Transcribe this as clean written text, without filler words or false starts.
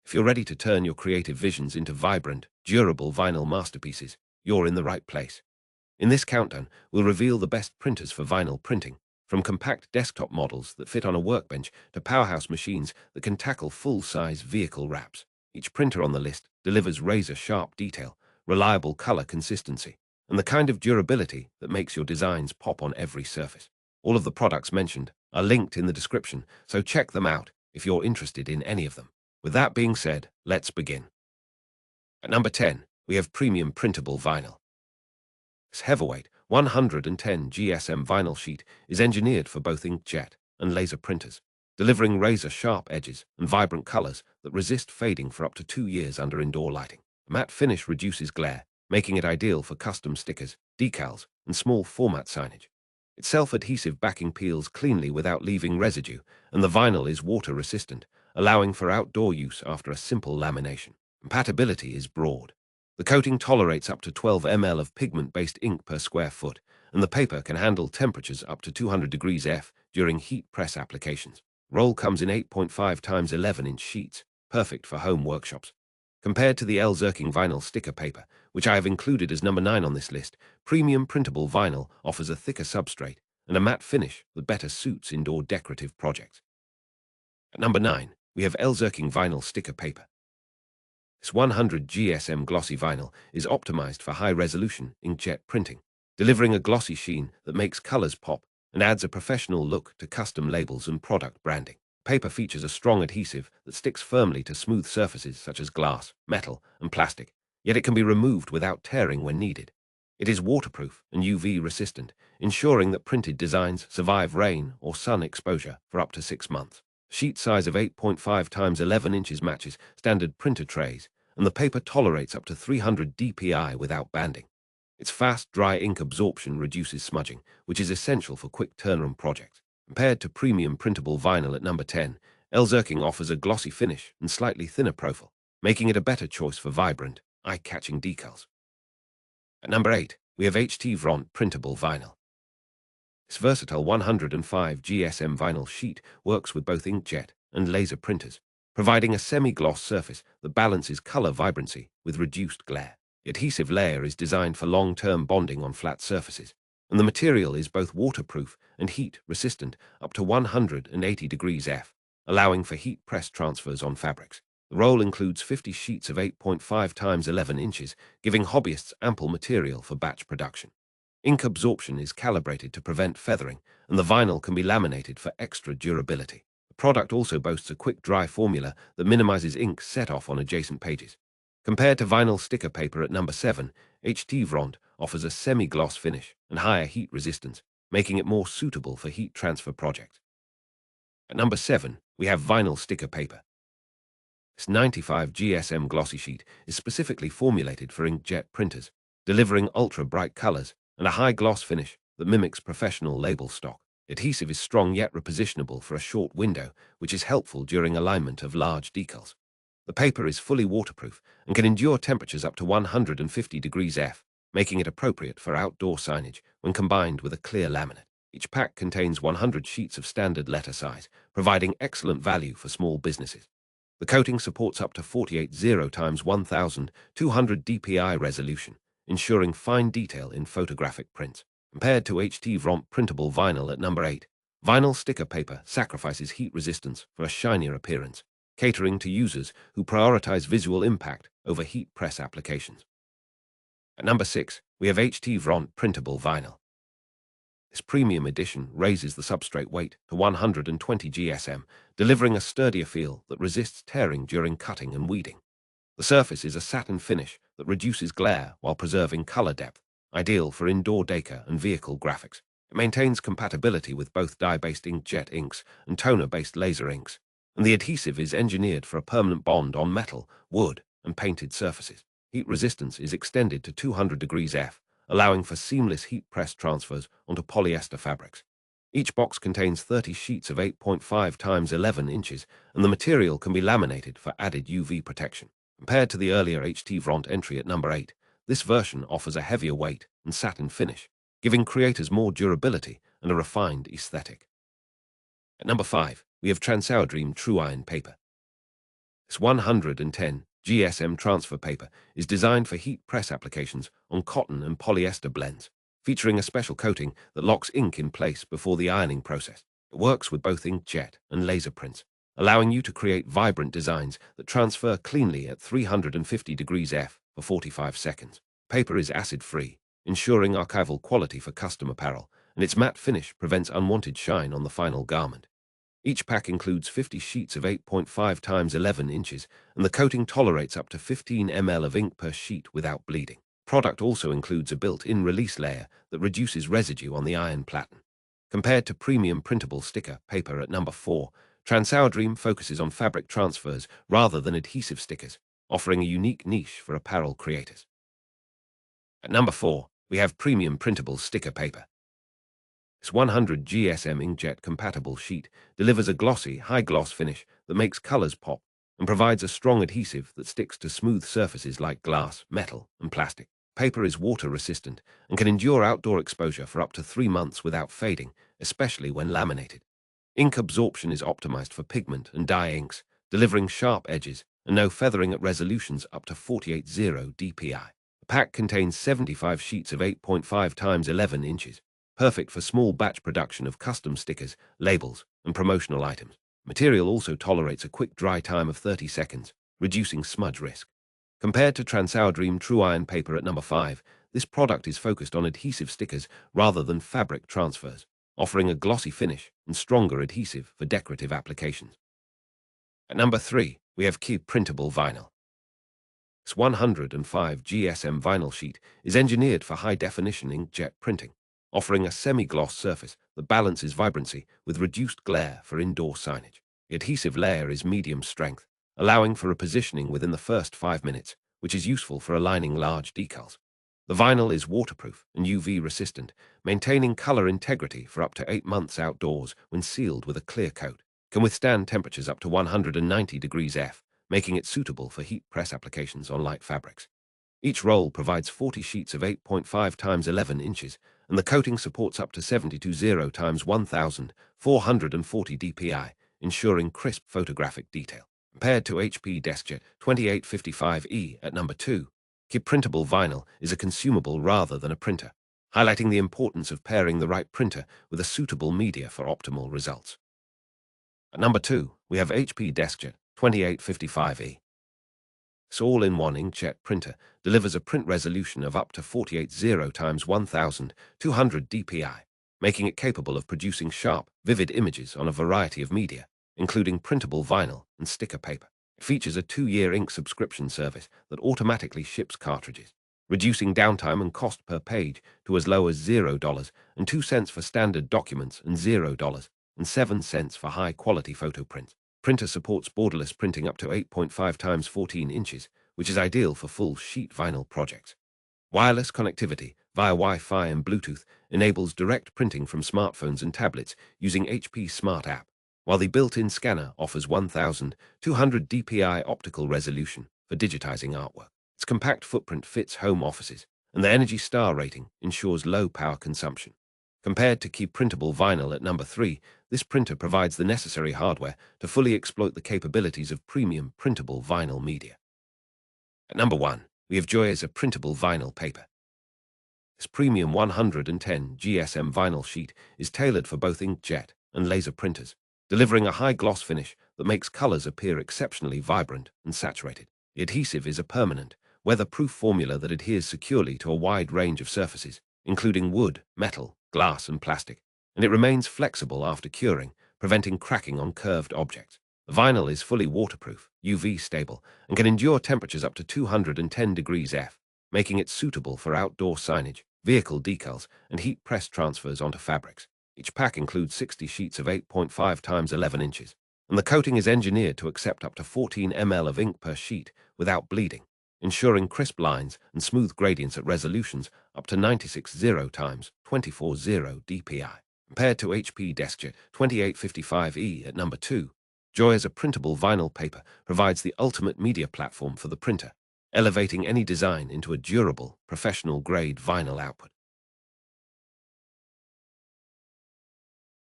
If you're ready to turn your creative visions into vibrant, durable vinyl masterpieces, you're in the right place. In this countdown, we'll reveal the best printers for vinyl printing, from compact desktop models that fit on a workbench to powerhouse machines that can tackle full-size vehicle wraps. Each printer on the list delivers razor-sharp detail, reliable color consistency, and the kind of durability that makes your designs pop on every surface. All of the products mentioned are linked in the description, so check them out if you're interested in any of them. With that being said, let's begin. At number 10, we have premium printable vinyl. This heavyweight 110 GSM vinyl sheet is engineered for both inkjet and laser printers, delivering razor-sharp edges and vibrant colors that resist fading for up to 2 years under indoor lighting. The matte finish reduces glare, making it ideal for custom stickers, decals, and small format signage. Its self-adhesive backing peels cleanly without leaving residue, and the vinyl is water-resistant, allowing for outdoor use after a simple lamination. Compatibility is broad. The coating tolerates up to 12 ml of pigment-based ink per square foot, and the paper can handle temperatures up to 200 degrees F during heat press applications. Roll comes in 8.5 times 11-inch sheets, perfect for home workshops. Compared to the Zircon vinyl sticker paper, which I have included as number 9 on this list, premium printable vinyl offers a thicker substrate and a matte finish that better suits indoor decorative projects. At number 9, we have Zircon vinyl sticker paper. This 100 GSM glossy vinyl is optimized for high-resolution inkjet printing, delivering a glossy sheen that makes colors pop and adds a professional look to custom labels and product branding. Paper features a strong adhesive that sticks firmly to smooth surfaces such as glass, metal, and plastic, yet it can be removed without tearing when needed. It is waterproof and UV-resistant, ensuring that printed designs survive rain or sun exposure for up to 6 months. Sheet size of 8.5 times 11 inches matches standard printer trays, and the paper tolerates up to 300 dpi without banding. Its fast, dry ink absorption reduces smudging, which is essential for quick turnaround projects. Compared to premium printable vinyl at number 10, Zircon offers a glossy finish and slightly thinner profile, making it a better choice for vibrant, eye-catching decals. At number 8, we have HTVRONT printable vinyl. This versatile 105 GSM vinyl sheet works with both inkjet and laser printers, providing a semi-gloss surface that balances color vibrancy with reduced glare. The adhesive layer is designed for long-term bonding on flat surfaces, and the material is both waterproof and heat-resistant up to 180 degrees F, allowing for heat press transfers on fabrics. The roll includes 50 sheets of 8.5 times 11 inches, giving hobbyists ample material for batch production. Ink absorption is calibrated to prevent feathering, and the vinyl can be laminated for extra durability. The product also boasts a quick dry formula that minimizes ink set-off on adjacent pages. Compared to vinyl sticker paper at number 7, HTVRONT offers a semi-gloss finish and higher heat resistance, making it more suitable for heat transfer projects. At number 7, we have vinyl sticker paper. This 95 GSM glossy sheet is specifically formulated for inkjet printers, delivering ultra-bright colors and a high gloss finish that mimics professional label stock. The adhesive is strong yet repositionable for a short window, which is helpful during alignment of large decals. The paper is fully waterproof and can endure temperatures up to 150 degrees F, making it appropriate for outdoor signage when combined with a clear laminate. Each pack contains 100 sheets of standard letter size, providing excellent value for small businesses. The coating supports up to 480 times 1200 dpi resolution, ensuring fine detail in photographic prints. Compared to HTVRONT printable vinyl at number 8, vinyl sticker paper sacrifices heat resistance for a shinier appearance, catering to users who prioritize visual impact over heat press applications. At number 6, we have HTVRONT printable vinyl. This premium edition raises the substrate weight to 120 GSM, delivering a sturdier feel that resists tearing during cutting and weeding. The surface is a satin finish that reduces glare while preserving color depth, ideal for indoor decor and vehicle graphics. It maintains compatibility with both dye-based inkjet inks and toner-based laser inks, and the adhesive is engineered for a permanent bond on metal, wood, and painted surfaces. Heat resistance is extended to 200 degrees F, allowing for seamless heat press transfers onto polyester fabrics. Each box contains 30 sheets of 8.5 times 11 inches, and the material can be laminated for added UV protection. Compared to the earlier HTVRONT entry at number 8, this version offers a heavier weight and satin finish, giving creators more durability and a refined aesthetic. At number 5, we have Dream Tru-Iron paper. This 110 GSM transfer paper is designed for heat press applications on cotton and polyester blends, featuring a special coating that locks ink in place before the ironing process. It works with both inkjet and laser prints, allowing you to create vibrant designs that transfer cleanly at 350 degrees F for 45 seconds. Paper is acid-free, ensuring archival quality for custom apparel, and its matte finish prevents unwanted shine on the final garment. Each pack includes 50 sheets of 8.5 times 11 inches, and the coating tolerates up to 15 ml of ink per sheet without bleeding. Product also includes a built-in release layer that reduces residue on the iron platen. Compared to premium printable sticker paper at number 4, Tru-Iron focuses on fabric transfers rather than adhesive stickers, offering a unique niche for apparel creators. At number 4, we have premium printable sticker paper. This 100 GSM inkjet compatible sheet delivers a glossy, high-gloss finish that makes colors pop and provides a strong adhesive that sticks to smooth surfaces like glass, metal, and plastic. Paper is water-resistant and can endure outdoor exposure for up to 3 months without fading, especially when laminated. Ink absorption is optimized for pigment and dye inks, delivering sharp edges and no feathering at resolutions up to 480 dpi. The pack contains 75 sheets of 8.5 times 11 inches, perfect for small batch production of custom stickers, labels, and promotional items. Material also tolerates a quick dry time of 30 seconds, reducing smudge risk. Compared to Tru-Iron paper at number 5, this product is focused on adhesive stickers rather than fabric transfers, offering a glossy finish and stronger adhesive for decorative applications. At number 3, we have printable vinyl. This 105 GSM vinyl sheet is engineered for high-definition inkjet printing, offering a semi-gloss surface that balances vibrancy with reduced glare for indoor signage. The adhesive layer is medium strength, allowing for repositioning within the first 5 minutes, which is useful for aligning large decals. The vinyl is waterproof and UV-resistant, maintaining color integrity for up to 8 months outdoors when sealed with a clear coat. It can withstand temperatures up to 190 degrees F, making it suitable for heat press applications on light fabrics. Each roll provides 40 sheets of 8.5 times 11 inches, and the coating supports up to 720 times 1,440 dpi, ensuring crisp photographic detail. Compared to HP DeskJet 2855E at number 2, printable vinyl is a consumable rather than a printer, highlighting the importance of pairing the right printer with a suitable media for optimal results. At number 2, we have HP DeskJet 2855E. This all-in-one inkjet printer delivers a print resolution of up to 480 times 1,200 dpi, making it capable of producing sharp, vivid images on a variety of media, including printable vinyl and sticker paper. It features a 2-year ink subscription service that automatically ships cartridges, reducing downtime and cost per page to as low as $0.02 for standard documents and $0.07 for high-quality photo prints. Printer supports borderless printing up to 8.5 times 14 inches, which is ideal for full sheet vinyl projects. Wireless connectivity via Wi-Fi and Bluetooth enables direct printing from smartphones and tablets using HP Smart App, while the built-in scanner offers 1,200 dpi optical resolution for digitizing artwork. Its compact footprint fits home offices, and the Energy Star rating ensures low power consumption. Compared to printable vinyl at number 3, this printer provides the necessary hardware to fully exploit the capabilities of premium printable vinyl media. At number 1, we have JOYEZA printable vinyl paper. This premium 110 GSM vinyl sheet is tailored for both inkjet and laser printers, delivering a high gloss finish that makes colors appear exceptionally vibrant and saturated. The adhesive is a permanent, weatherproof formula that adheres securely to a wide range of surfaces, including wood, metal, glass, and plastic, and it remains flexible after curing, preventing cracking on curved objects. The vinyl is fully waterproof, UV stable, and can endure temperatures up to 210 degrees F, making it suitable for outdoor signage, vehicle decals, and heat press transfers onto fabrics. Each pack includes 60 sheets of 8.5 times 11 inches, and the coating is engineered to accept up to 14 ml of ink per sheet without bleeding, ensuring crisp lines and smooth gradients at resolutions up to 960 times 240 dpi. Compared to HP DeskJet 2855E at number 2, JOYEZA printable vinyl paper provides the ultimate media platform for the printer, elevating any design into a durable, professional-grade vinyl output.